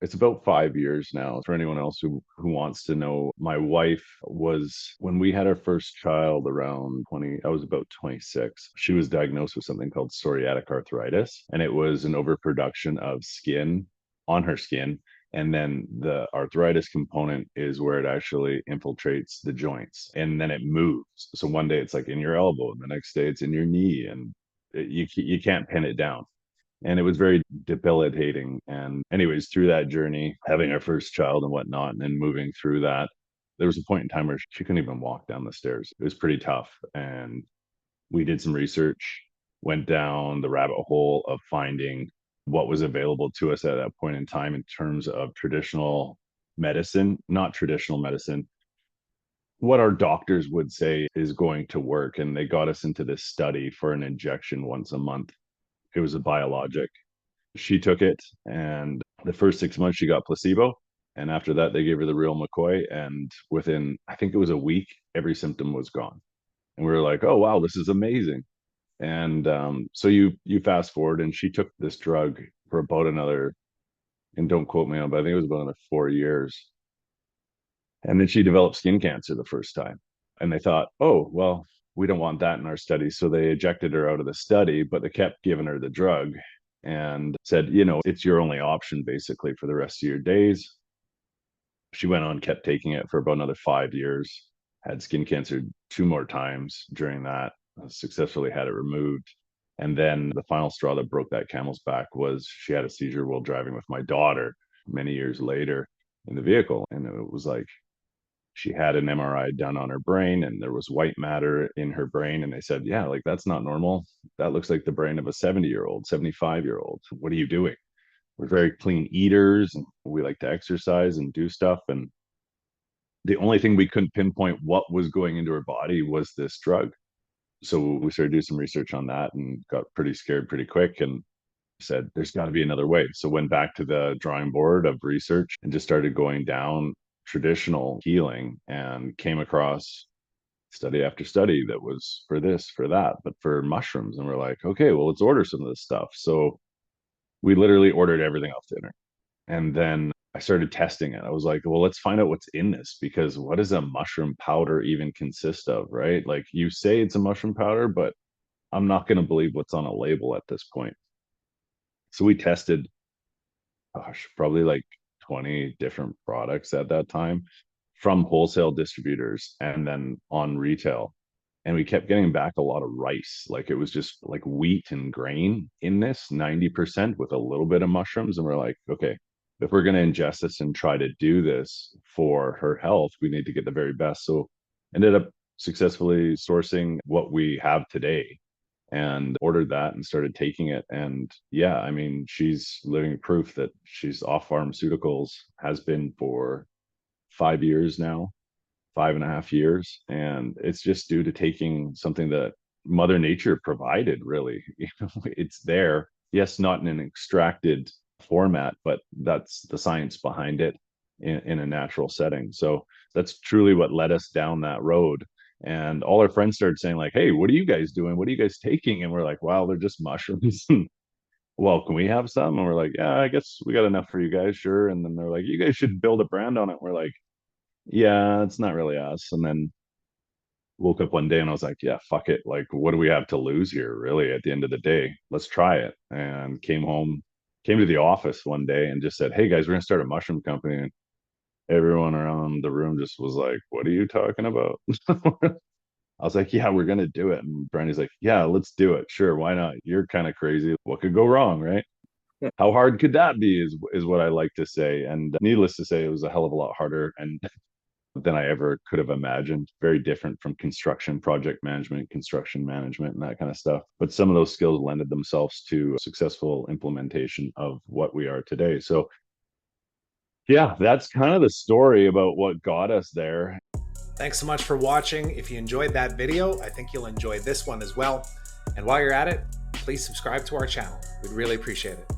It's about 5 years now. For anyone else who wants to know, my wife was, when we had our first child around 20, I was about 26. She was diagnosed with something called psoriatic arthritis, and it was an overproduction of skin on her skin. And then the arthritis component is where it actually infiltrates the joints and then it moves. So one day it's like in your elbow, and the next day it's in your knee, and you can't pin it down, and it was very debilitating. And anyways, through that journey, having our first child and whatnot, and then moving through that, there was a point in time where she couldn't even walk down the stairs. It was pretty tough. And we did some research, went down the rabbit hole of finding what was available to us at that point in time in terms of traditional medicine, not traditional medicine, what our doctors would say is going to work. And they got us into this study for an injection once a month. It was a biologic. She took it, and the first 6 months she got placebo. And after that, they gave her the real McCoy. And within, I think it was a week, every symptom was gone. And we were like, oh, wow, this is amazing. And so you fast forward, and she took this drug for about another, and don't quote me on, but I think it was about another 4 years. And then she developed skin cancer the first time. And they thought, oh, well, we don't want that in our study. So they ejected her out of the study, but they kept giving her the drug and said, it's your only option basically for the rest of your days. She went on, kept taking it for about another 5 years, had skin cancer 2 more times during that, successfully had it removed. And then the final straw that broke that camel's back was she had a seizure while driving with my daughter many years later in the vehicle. And it was like, she had an MRI done on her brain, and there was white matter in her brain. And they said, yeah, like that's not normal. That looks like the brain of a 70-year-old, 75-year-old. What are you doing? We're very clean eaters, and we like to exercise and do stuff. And the only thing we couldn't pinpoint what was going into her body was this drug. So we started doing some research on that and got pretty scared pretty quick, and said, there's got to be another way. So went back to the drawing board of research and just started going down traditional healing, and came across study after study that was for this, for that, but for mushrooms. And we're like, okay, well, let's order some of this stuff. So we literally ordered everything off dinner. And then I started testing it. I was like, well, let's find out what's in this, because what does a mushroom powder even consist of, right? Like, you say it's a mushroom powder, but I'm not going to believe what's on a label at this point. So we tested, gosh, probably like 20 different products at that time from wholesale distributors and then on retail. And we kept getting back a lot of rice. Like, it was just like wheat and grain in this 90% with a little bit of mushrooms. And we're like, okay, if we're going to ingest this and try to do this for her health, we need to get the very best. So ended up successfully sourcing what we have today and ordered that and started taking it. And yeah, I mean, she's living proof that she's off pharmaceuticals, has been for 5 years now, 5.5 years. And it's just due to taking something that Mother Nature provided, really. It's there. Yes, not in an extracted format, but that's the science behind it in a natural setting. So that's truly what led us down that road. And all our friends started saying, like, hey, what are you guys doing? What are you guys taking? And we're like, wow, they're just mushrooms. Well, can we have some? And we're like, yeah, I guess we got enough for you guys, sure. And then they're like, you guys should build a brand on it. We're like, yeah, it's not really us. And then woke up one day and I was like, yeah, fuck it. Like, what do we have to lose here, really, at the end of the day? Let's try it. And came home, came to the office one day and just said, hey guys, we're gonna start a mushroom company. And everyone around the room just was like, what are you talking about? I was like, yeah, we're gonna do it. And Brandy's like, yeah, let's do it. Sure, why not? You're kind of crazy. What could go wrong, right? How hard could that be is what I like to say. And needless to say, it was a hell of a lot harder and than I ever could have imagined. Very different from construction, project management, construction management, and that kind of stuff. But some of those skills lended themselves to successful implementation of what we are today. So yeah, that's kind of the story about what got us there. Thanks so much for watching. If you enjoyed that video, I think you'll enjoy this one as well. And while you're at it, please subscribe to our channel. We'd really appreciate it.